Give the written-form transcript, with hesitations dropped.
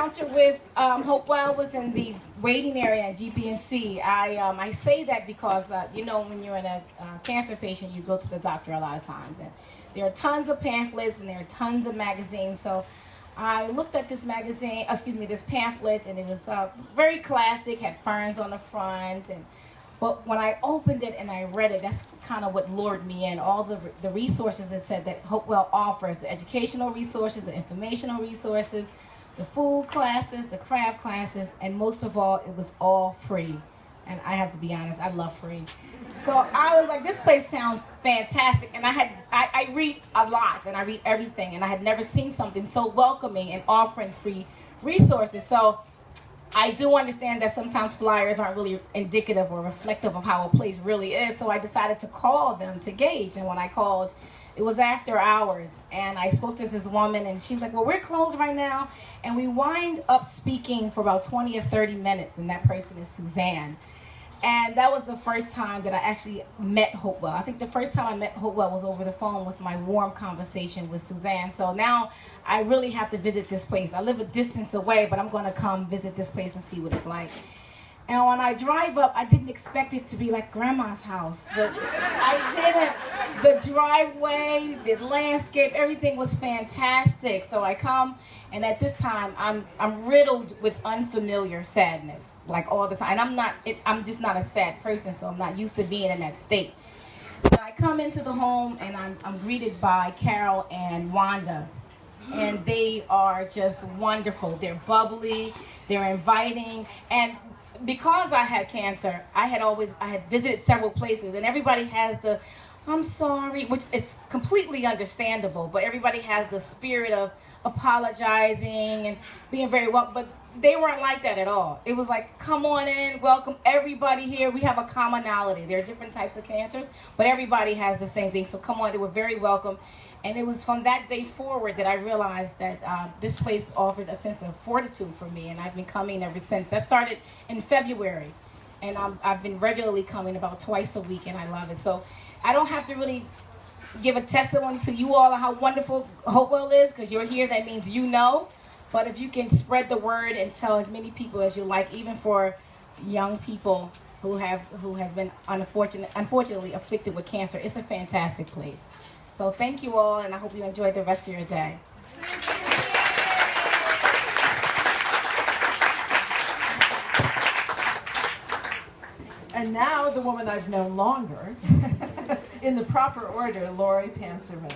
encounter with Hopewell was in the waiting area at GPMC. I say that because, you know, when you're in a cancer patient, you go to the doctor a lot of times. And there are tons of pamphlets and there are tons of magazines. So I looked at this magazine, this pamphlet, and it was very classic, had ferns on the front. But when I opened it and I read it, that's kind of what lured me in. All the resources that said that Hopewell offers, the educational resources, the informational resources, the food classes, the craft classes, and most of all, it was all free. And I have to be honest, I love free. So I was like, this place sounds fantastic. And I read a lot, and I read everything, and I had never seen something so welcoming and offering free resources. So I do understand that sometimes flyers aren't really indicative or reflective of how a place really is. So I decided to call them to gauge. And when I called, it was after hours, and I spoke to this woman, and she's like, well, we're closed right now. And we wind up speaking for about 20 or 30 minutes, and that person is Suzanne. And that was the first time that I actually met Hopewell. I think the first time I met Hopewell was over the phone with my warm conversation with Suzanne. So now I really have to visit this place. I live a distance away, but I'm going to come visit this place and see what it's like. And when I drive up, I didn't expect it to be like Grandma's house. The driveway, the landscape, everything was fantastic. So I come, and at this time, I'm riddled with unfamiliar sadness, like all the time. And I'm just not a sad person, so I'm not used to being in that state. But I come into the home, and I'm greeted by Carol and Wanda. And they are just wonderful. They're bubbly, they're inviting, and because I had cancer, I had visited several places, and everybody has the, I'm sorry, which is completely understandable, but everybody has the spirit of apologizing and being very welcome, but they weren't like that at all. It was like, come on in, welcome everybody here. We have a commonality. There are different types of cancers, but everybody has the same thing, so come on, they were very welcome. And it was from that day forward that I realized that this place offered a sense of fortitude for me, and I've been coming ever since. That started in February, and I've been regularly coming about twice a week, and I love it. So I don't have to really give a testimony to you all of how wonderful Hopewell is, because you're here, that means you know. But if you can spread the word and tell as many people as you like, even for young people who has been unfortunately afflicted with cancer, it's a fantastic place. So thank you all, and I hope you enjoy the rest of your day. And now the woman I've known longer, in the proper order, Lori Panzerman.